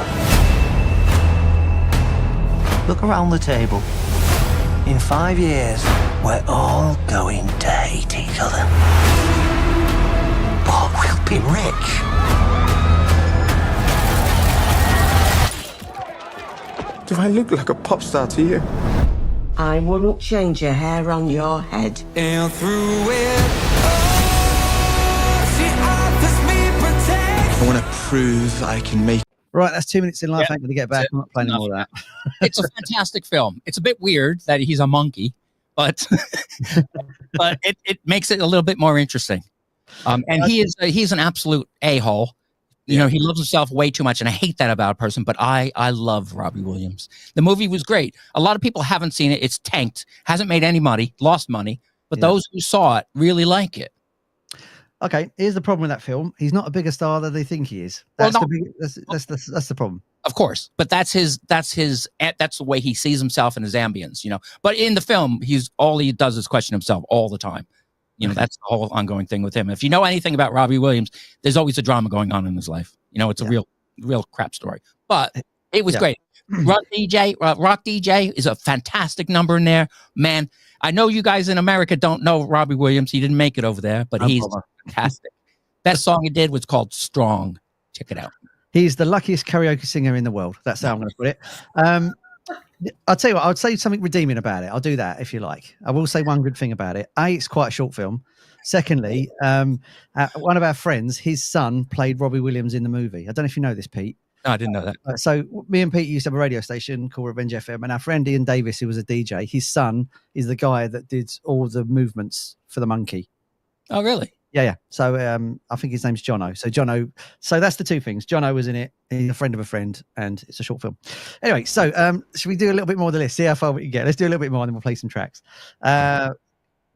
Look around the table. In 5 years, we're all going to hate each other. But we'll be rich. Do I look like a pop star to you? I wouldn't change your hair on your head. And through it all, she offers me protection. I want to prove I can make. Right, that's 2 minutes in life. Yeah. I'm going to get back. I'm not playing any more of that. It's a fantastic film. It's a bit weird that he's a monkey, but but it makes it a little bit more interesting. And he's an absolute a-hole. You know, he loves himself way too much, and I hate that about a person, but I love Robbie Williams. The movie was great. A lot of people haven't seen it. It's tanked, hasn't made any money, lost money, but those who saw it really like it. Okay, here's the problem with that film. He's not a bigger star than they think he is. That's the problem. Of course, but that's the way he sees himself in his ambience, But in the film, all he does is question himself all the time. That's the whole ongoing thing with him. If you know anything about Robbie Williams, there's always a drama going on in his life. It's a real crap story. But it was great. Rock DJ is a fantastic number in there. Man, I know you guys in America don't know Robbie Williams. He didn't make it over there, but he's fantastic. Best song he did was called Strong. Check it out. He's the luckiest karaoke singer in the world. That's how I'm going to put it. I'll tell you what, I'll say something redeeming about it. I'll do that if you like. I will say one good thing about it. A, it's quite a short film. Secondly, one of our friends, his son played Robbie Williams in the movie. I don't know if you know this, Pete. No, I didn't know that. So me and Pete used to have a radio station called Revenge FM, and our friend Ian Davis, who was a DJ, his son is the guy that did all the movements for the monkey. Oh, really? Yeah. So I think his name's Jono. So that's the two things. Jono was in it. He's a friend of a friend, and it's a short film. Anyway, so should we do a little bit more of the list? See how far we can get. Let's do a little bit more, and then we'll play some tracks.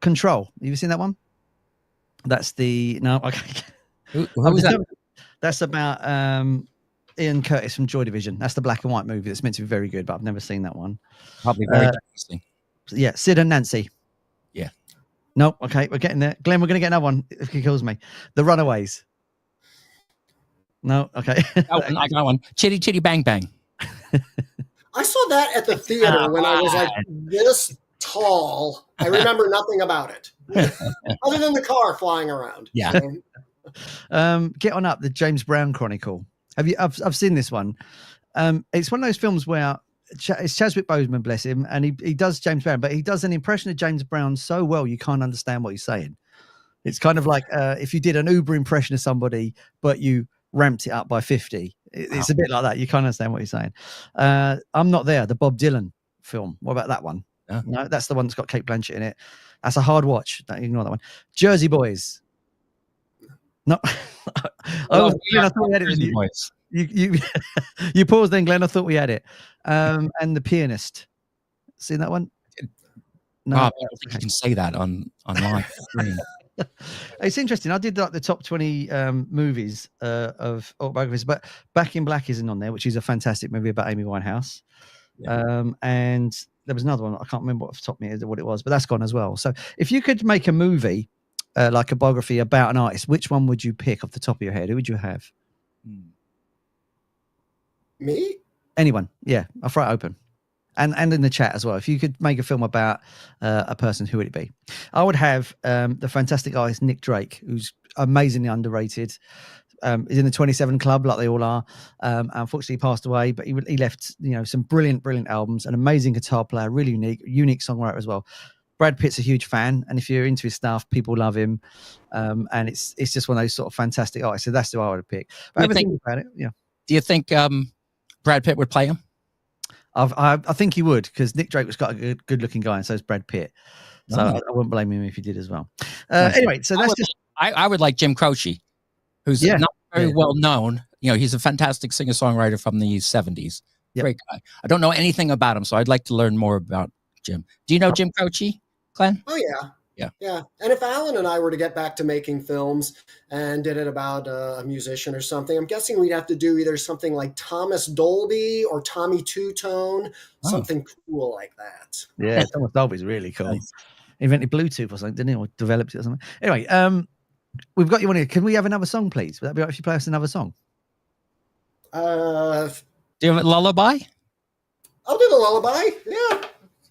Control. Have you seen that one? That's the okay. Who was that? That's about Ian Curtis from Joy Division. That's the black and white movie that's meant to be very good, but I've never seen that one. Probably very interesting. Yeah, Sid and Nancy. Yeah. No, okay, we're getting there. Glenn, we're going to get another one if he kills me. The Runaways. No, okay. I got one. Chitty Chitty Bang Bang. I saw that at the theater when I was like this tall. I remember nothing about it other than the car flying around. Yeah. So. Get On Up, the James Brown Chronicle. I've seen this one. It's one of those films where it's Chadwick Boseman, bless him, and he does James Brown, but he does an impression of James Brown so well you can't understand what he's saying. It's kind of like if you did an Uber impression of somebody, but you ramped it up by 50. It's a bit like that. You can't understand what he's saying. I'm Not There, the Bob Dylan film. What about that one? Yeah. No, that's the one that's got Kate Blanchett in it. That's a hard watch. Don't ignore that one. Jersey Boys. No. I thought we had it. You paused then, Glenn. I thought we had it. And The Pianist. Seen that one? No, I don't think you can say that on live stream. It's interesting. I did like the top 20 movies of autobiographies, but Back in Black isn't on there, which is a fantastic movie about Amy Winehouse. Yeah. And there was another one. I can't remember off the top of my head what it was, but that's gone as well. So if you could make a movie like a biography about an artist, which one would you pick off the top of your head? Who would you have? Me? Anyone? Yeah, I'll throw it open. And in the chat as well. If you could make a film about a person, who would it be? I would have the fantastic artist Nick Drake, who's amazingly underrated. He's in the 27 Club, like they all are. Unfortunately, he passed away, but he left, some brilliant albums, an amazing guitar player, really unique songwriter as well. Brad Pitt's a huge fan, and if you're into his stuff, people love him. And it's just one of those sort of fantastic artists. So that's who I would pick. But everything about it, yeah. Do you think Brad Pitt would play him? I think he would, because Nick Drake was quite a good looking guy, and so is Brad Pitt. So I wouldn't blame him if he did as well. Anyway, so I would like Jim Croce, who's not very well known. He's a fantastic singer-songwriter from the 70s. Yep. Great guy. I don't know anything about him, so I'd like to learn more about Jim. Do you know Jim Croce, Glenn? Oh, yeah. Yeah. And if Alan and I were to get back to making films and did it about a musician or something, I'm guessing we'd have to do either something like Thomas Dolby or Tommy Two-Tone, something cool like that. Yeah, Thomas Dolby's really cool. Nice. He invented Bluetooth or something, didn't he? Or developed it or something. Anyway, we've got you on here. Can we have another song, please? Would that be right if you play us another song? Do you have a lullaby? I'll do the lullaby. Yeah.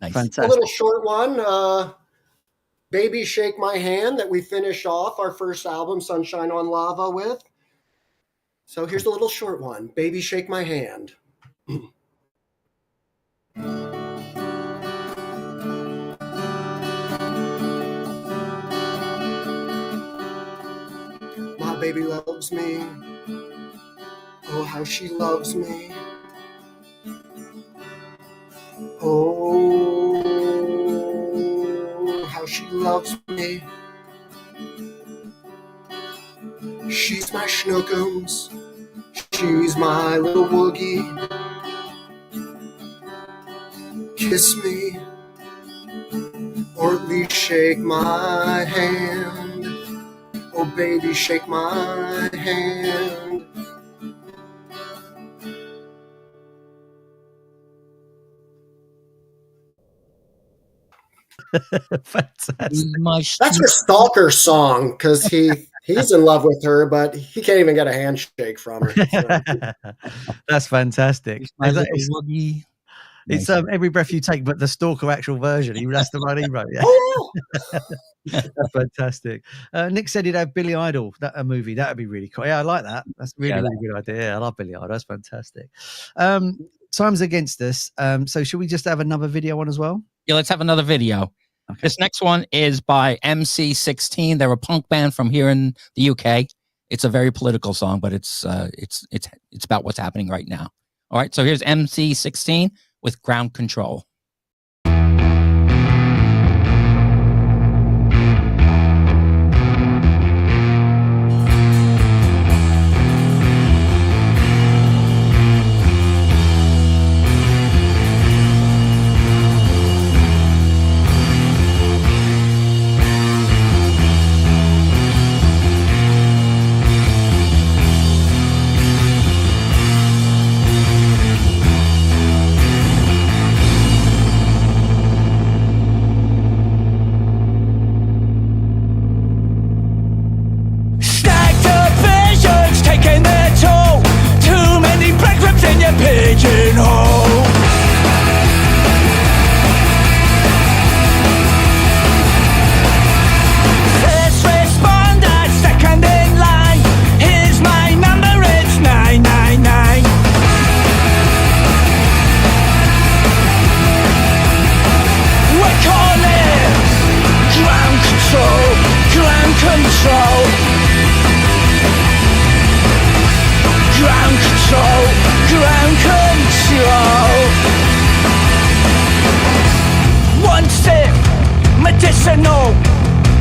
Nice. Fantastic. A little short one. Baby Shake My Hand, that we finish off our first album, Sunshine on Lava, with. So here's a little short one. Baby Shake My Hand. My baby loves me. Oh, how she loves me. Oh, how she loves me. She's my schnookums. She's my little woogie. Kiss me, or at least shake my hand. Oh, baby, shake my hand. Fantastic. That's her stalker song, because he's in love with her, but he can't even get a handshake from her. So. That's fantastic. It's Every Breath You Take, but the stalker actual version. That's the one he wrote. Yeah. Oh! That's fantastic. Nick said he'd have Billy Idol, a movie. That would be really cool. Yeah, I like that. That's really good idea. Yeah, I love Billy Idol. That's fantastic. Time's against us. So should we just have another video on as well? Yeah, let's have another video. Okay. This next one is by MC16. They're a punk band from here in the UK. It's a very political song, but it's about what's happening right now. All right, so here's MC16 with Ground Control.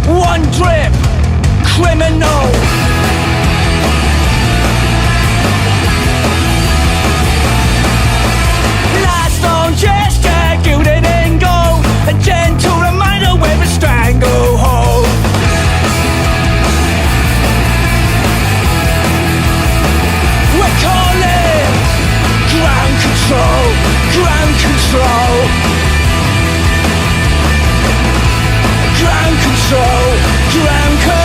One drip, criminal. Last long gesture, gilded in gold, a gentle reminder with a stranglehold. We're calling ground control, ground control. Ground control, ground control.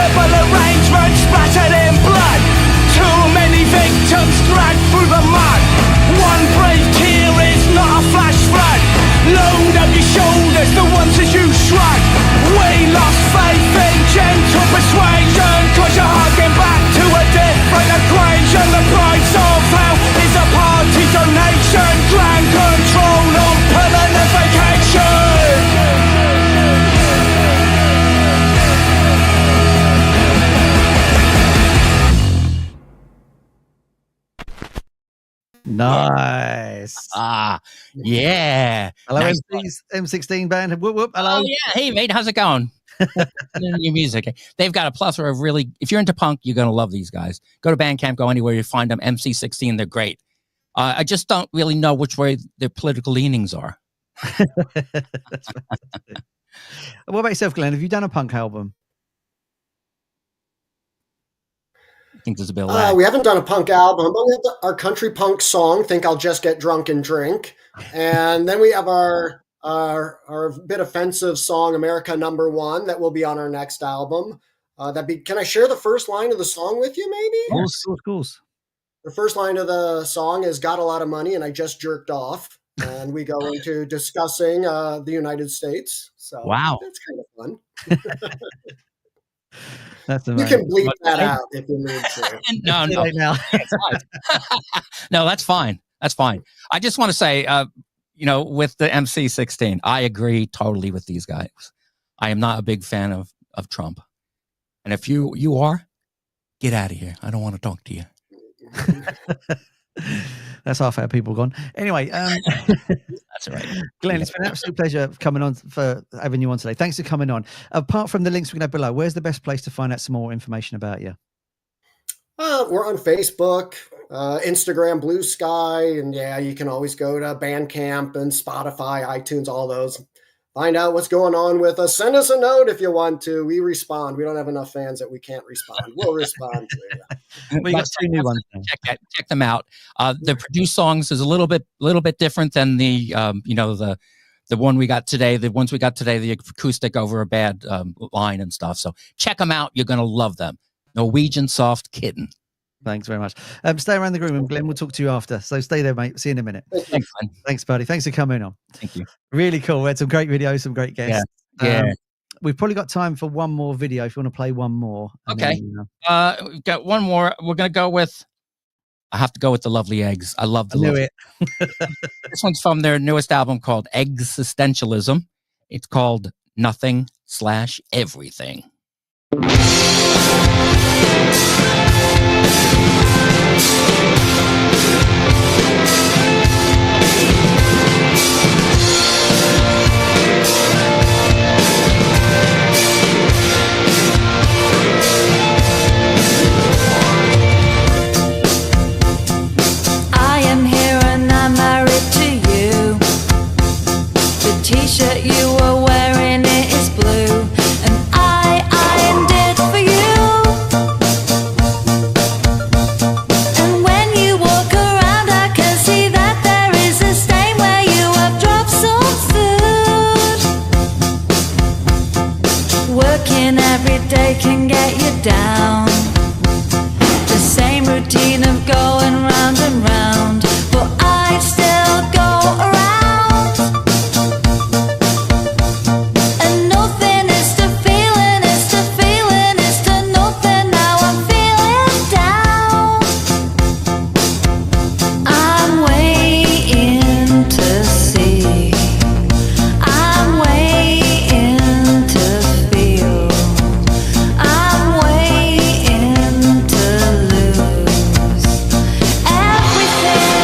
terrible arrangements splattered in blood. Too many victims dragged through the mud. One brave tear is not a flash flood. Load up your shoulders, the ones that you shrug. We lost faith in gentle persuasion, 'cause you're harking back to a different equation. The price of hell is a party donation, grand control on permanent vacation. Nice. Yeah. Hello, Nice M16 band. Whoop, whoop. Hello. Oh, yeah. Hey, mate, how's it going? Your music. They've got a plethora of really, if you're into punk, you're going to love these guys. Go to Bandcamp, go anywhere, you find them. MC16, they're great. I just don't really know which way their political leanings are. What about yourself, Glenn? Have you done a punk album? I think there's a bit of lag. We haven't done a punk album, but we have our country punk song, Think I'll Just Get Drunk and Drink. And then we have our bit offensive song, America Number One, that will be on our next album. Can I share the first line of the song with you, maybe? Of course. The first line of the song is, got a lot of money and I just jerked off. And we go into discussing the United States. So wow. That's kind of fun. That's amazing. You can bleep that out if you need to. No. No, that's fine. That's fine. I just want to say, with the MC16, I agree totally with these guys. I am not a big fan of Trump. And if you are, get out of here. I don't want to talk to you. That's half our people gone. Anyway, that's all right. Glenn, it's been an absolute pleasure coming on for having you on today. Thanks for coming on. Apart from the links we can have below, where's the best place to find out some more information about you? We're on Facebook, Instagram, Blue Sky, and you can always go to Bandcamp and Spotify, iTunes, all those. Find out what's going on with us. Send us a note if you want to. We respond. We don't have enough fans that we can't respond. We'll respond to you. We got 2 new ones. Check them out. The produced songs is a little bit different than the one we got today. The ones we got today, the acoustic over a bad line and stuff. So check them out. You're gonna love them. Norwegian Soft Kitten. Thanks very much. Stay around the room, and Glenn, we'll talk to you after. So stay there, mate. See you in a minute. Thanks, man. Thanks, buddy. Thanks for coming on. Thank you. Really cool. We had some great videos, some great guests. Yeah. We've probably got time for one more video if you want to play one more. Okay. We've got one more. We're going to go with, I have to go with The Lovely Eggs. I love the Lovely Eggs. This one's from their newest album called Existentialism. It's called Nothing/Everything. I am here and I'm married to you. The t-shirt you were wearing, it is blue, and I ironed it for you. And when you walk around, I can see that there is a stain where you have dropped some food. Working every day can get you down. The same routine of going round and round, but I still go around. And nothing is to feeling, is to feeling, is to nothing. Now I'm feeling down. I'm waiting to see, I'm waiting to feel, I'm waiting to lose everything.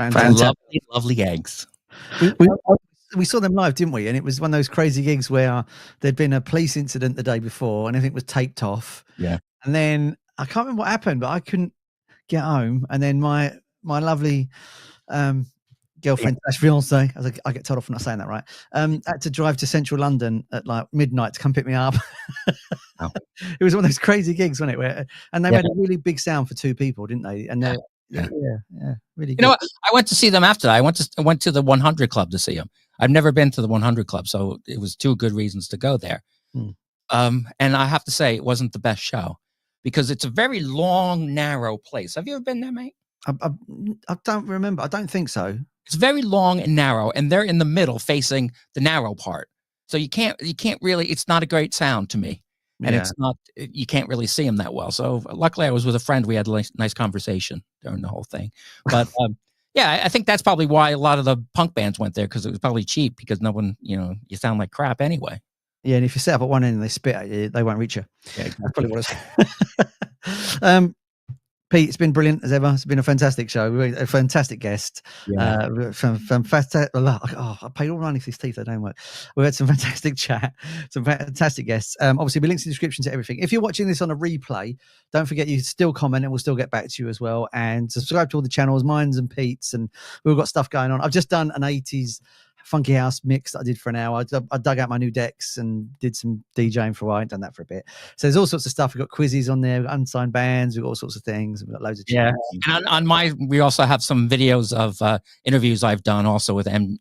Lovely, lovely eggs. We saw them live, didn't we? And it was one of those crazy gigs where there'd been a police incident the day before and everything was taped off. Yeah. And then I can't remember what happened, but I couldn't get home. And then my lovely girlfriend, fiance, I get told off for not saying that right, had to drive to central London at like midnight to come pick me up. Oh. It was one of those crazy gigs, wasn't it? And they made a really big sound for 2 people, didn't they? And yeah, really good. You know what? I went to see them after that. I went to the 100 Club to see them. I've never been to the 100 Club, so it was 2 good reasons to go there. And I have to say, it wasn't the best show because it's a very long, narrow place. Have you ever been there, mate? I don't remember. I don't think so. It's very long and narrow, and they're in the middle facing the narrow part. So you can't really, it's not a great sound to me. And it's not, you can't really see them that well. So luckily I was with a friend. We had a nice conversation during the whole thing. But yeah, I think that's probably why a lot of the punk bands went there, because it was probably cheap, because no one, you sound like crap anyway. Yeah, and if you set up at one end and they spit at you, they won't reach you. Yeah, exactly. That's probably what it's. Pete, it's been brilliant as ever. It's been a fantastic show. A fantastic guest. Yeah. Fantastic. Oh, I paid all money for these teeth. They don't work. We had some fantastic chat, some fantastic guests. Obviously, we links in the description to everything. If you're watching this on a replay, don't forget you still comment and we'll still get back to you as well. And subscribe to all the channels, mine's and Pete's, and we've got stuff going on. I've just done an 80s funky house mix that I did for an hour. I dug out my new decks and did some DJing for a while. I ain't done that for a bit. So there's all sorts of stuff. We've got quizzes on there, unsigned bands, we've got all sorts of things. We've got loads of chat. Yeah. And on we also have some videos of interviews I've done also with M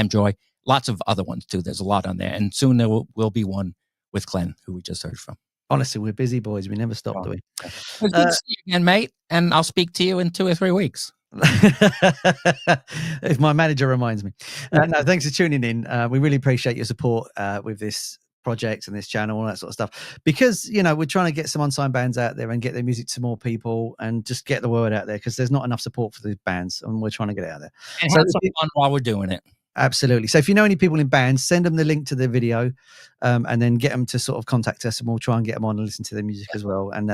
Joy. Lots of other ones too. There's a lot on there. And soon there will be one with Glenn, who we just heard from. Honestly, we're busy boys. We never stop, do we? It's good to see you again, mate. And I'll speak to you in 2 or 3 weeks. If my manager reminds me. No, thanks for tuning in. We really appreciate your support with this project and this channel, all that sort of stuff, because we're trying to get some unsigned bands out there and get their music to more people and just get the word out there, because there's not enough support for these bands, and we're trying to get it out there and have some fun while we're doing it. Absolutely. So if you know any people in bands, send them the link to the video, and then get them to sort of contact us, and we'll try and get them on and listen to their music as well. And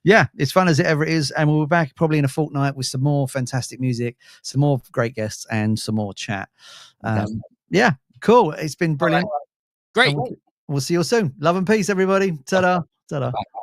yeah, it's fun as it ever is. And we'll be back probably in a fortnight with some more fantastic music, some more great guests, and some more chat. Yeah, cool. It's been brilliant. Great. We'll see you all soon. Love and peace, everybody. Ta-da. Ta-da. Bye.